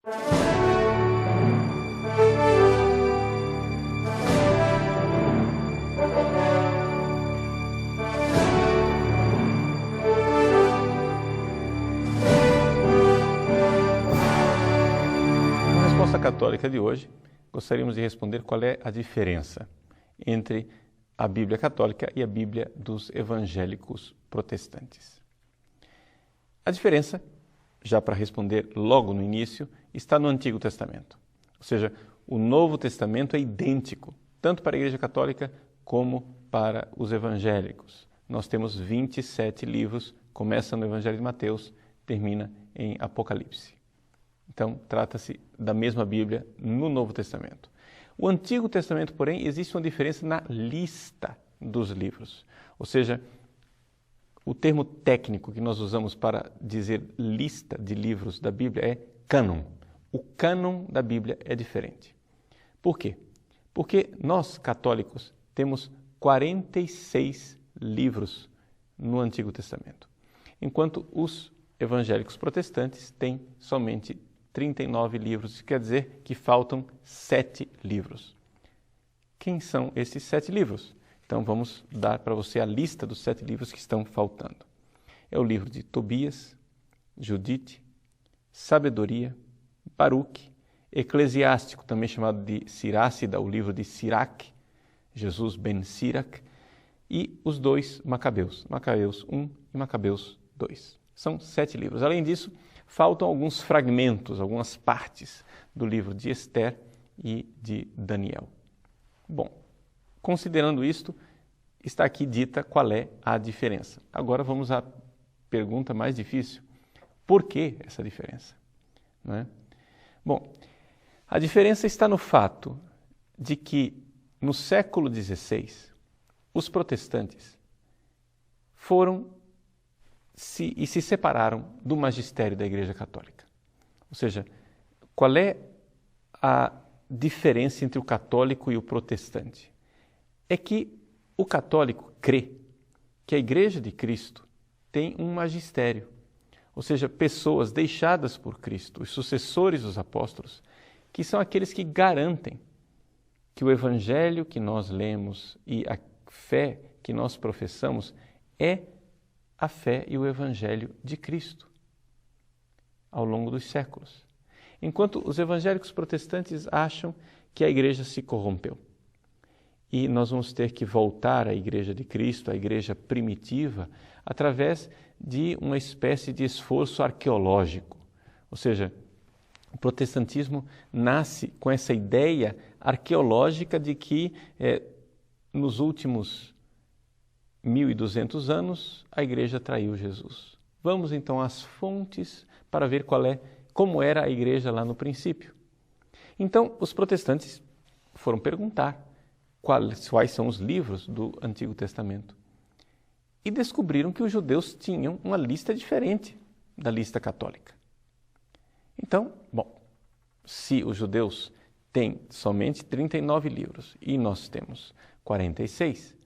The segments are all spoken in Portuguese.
Na resposta católica de hoje, gostaríamos de responder qual é a diferença entre a Bíblia católica e a Bíblia dos evangélicos protestantes. A diferença, já para responder logo no início, está no Antigo Testamento. Ou seja, o Novo Testamento é idêntico, tanto para a Igreja Católica como para os evangélicos. Nós temos 27 livros, começa no Evangelho de Mateus, termina em Apocalipse. Então, trata-se da mesma Bíblia no Novo Testamento. O Antigo Testamento, porém, existe uma diferença na lista dos livros. Ou seja, o termo técnico que nós usamos para dizer lista de livros da Bíblia é cânon. O cânon da Bíblia é diferente. Por quê? Porque nós, católicos, temos 46 livros no Antigo Testamento, enquanto os evangélicos protestantes têm somente 39 livros, isso quer dizer que faltam 7 livros. Quem são esses 7 livros? Então vamos dar para você a lista dos 7 livros que estão faltando. É o livro de Tobias, Judite, Sabedoria, Baruque, Eclesiástico, também chamado de Sirácida, o livro de Sirac, Jesus ben Sirac, e os 2 Macabeus, Macabeus 1 e Macabeus 2. São 7 livros. Além disso, faltam alguns fragmentos, algumas partes do livro de Esther e de Daniel. Bom, considerando isto, está aqui dita qual é a diferença. Agora vamos à pergunta mais difícil. Por que essa diferença? Não é? Bom, a diferença está no fato de que no século XVI, os protestantes se separaram do magistério da Igreja Católica. Ou seja, qual é a diferença entre o católico e o protestante? É que o católico crê que a Igreja de Cristo tem um magistério, ou seja, pessoas deixadas por Cristo, os sucessores dos apóstolos, que são aqueles que garantem que o Evangelho que nós lemos e a fé que nós professamos é a fé e o Evangelho de Cristo ao longo dos séculos. Enquanto os evangélicos protestantes acham que a igreja se corrompeu e nós vamos ter que voltar à Igreja de Cristo, à igreja primitiva, através de uma espécie de esforço arqueológico. Ou seja, o protestantismo nasce com essa ideia arqueológica de que nos últimos 1.200 anos, a igreja traiu Jesus. Vamos então às fontes para ver como era a igreja lá no princípio. Então, os protestantes foram perguntar quais são os livros do Antigo Testamento e descobriram que os judeus tinham uma lista diferente da lista católica. Então, bom, se os judeus têm somente 39 livros e nós temos 46,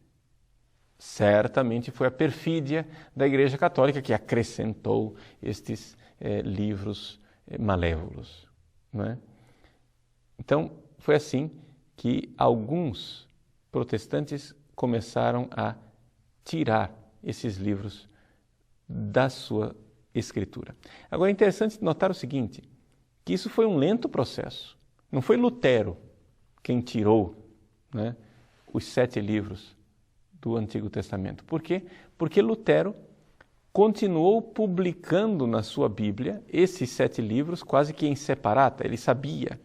certamente foi a perfídia da Igreja Católica que acrescentou estes livros malévolos, não é? Então, foi assim que alguns protestantes começaram a tirar esses livros da sua escritura. Agora, é interessante notar o seguinte, que isso foi um lento processo. Não foi Lutero quem tirou, né, os 7 livros do Antigo Testamento. Por quê? Porque Lutero continuou publicando na sua Bíblia esses 7 livros quase que em separata. Ele sabia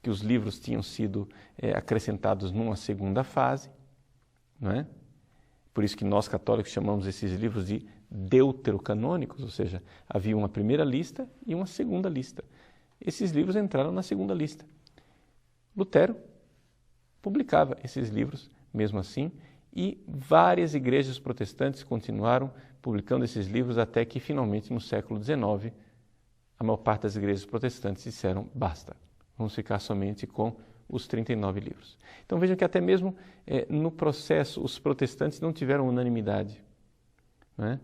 que os livros tinham sido acrescentados numa segunda fase, não é? Por isso que nós católicos chamamos esses livros de deuterocanônicos, ou seja, havia uma primeira lista e uma segunda lista. Esses livros entraram na segunda lista. Lutero publicava esses livros mesmo assim e várias igrejas protestantes continuaram publicando esses livros até que finalmente no século XIX a maior parte das igrejas protestantes disseram basta, vamos ficar somente com os 39 livros. Então vejam que até mesmo no processo os protestantes não tiveram unanimidade. Não é?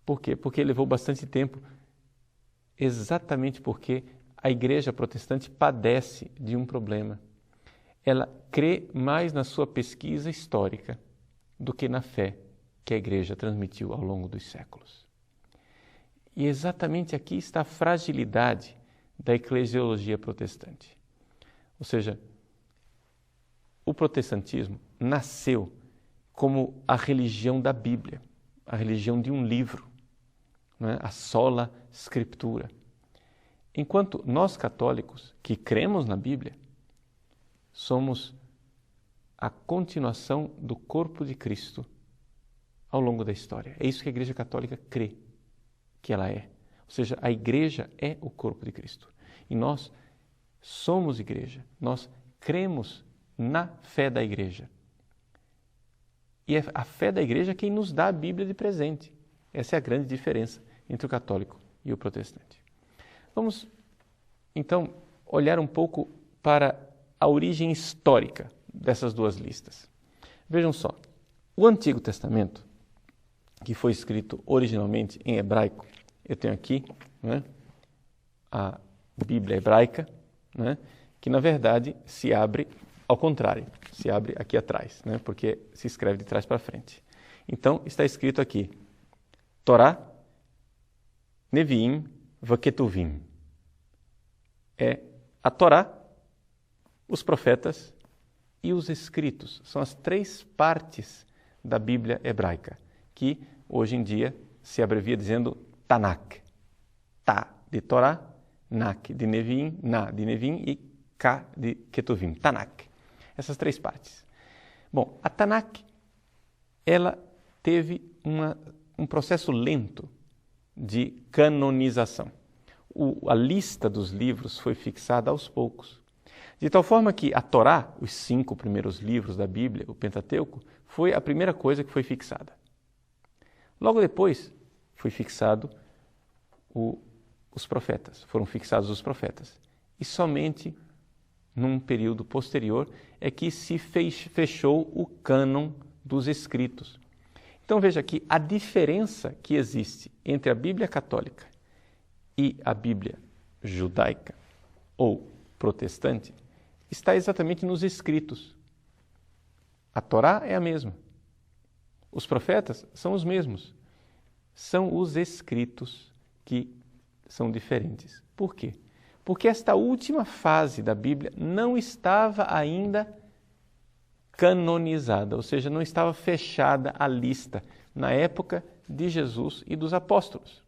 Por quê? Porque levou bastante tempo, exatamente porque a igreja protestante padece de um problema. Ela crê mais na sua pesquisa histórica do que na fé que a igreja transmitiu ao longo dos séculos. E exatamente aqui está a fragilidade da eclesiologia protestante. Ou seja, o protestantismo nasceu como a religião da Bíblia, a religião de um livro, né? A sola scriptura. Enquanto nós católicos, que cremos na Bíblia, somos a continuação do corpo de Cristo ao longo da história. É isso que a Igreja Católica crê que ela é. Ou seja, a Igreja é o corpo de Cristo. E nós somos Igreja, nós cremos na fé da Igreja. E é a fé da Igreja quem nos dá a Bíblia de presente. Essa é a grande diferença entre o católico e o protestante. Vamos, então, olhar um pouco para a origem histórica dessas duas listas. Vejam só, o Antigo Testamento, que foi escrito originalmente em hebraico, eu tenho aqui, né, a Bíblia hebraica, né, que na verdade se abre ao contrário, se abre aqui atrás, né, porque se escreve de trás para frente. Então está escrito aqui, Torá, Neviim, Vaketuvim. É a Torá, os profetas e os escritos. São as três partes da Bíblia hebraica, que hoje em dia se abrevia dizendo Tanakh. Ta de Torá, Nak de Neviim, Na de Neviim e Ka de Ketuvim. Tanakh. Essas três partes. Bom, a Tanakh, ela teve um processo lento de canonização. A lista dos livros foi fixada aos poucos. De tal forma que a Torá, os 5 primeiros livros da Bíblia, o Pentateuco, foi a primeira coisa que foi fixada. Logo depois, foi fixado os profetas, foram fixados os profetas. E somente num período posterior é que se fechou o cânon dos escritos. Então veja aqui a diferença que existe entre a Bíblia católica e a Bíblia judaica ou protestante está exatamente nos escritos. A Torá é a mesma. Os profetas são os mesmos. São os escritos que são diferentes. Por quê? Porque esta última fase da Bíblia não estava ainda canonizada, ou seja, não estava fechada a lista na época de Jesus e dos apóstolos.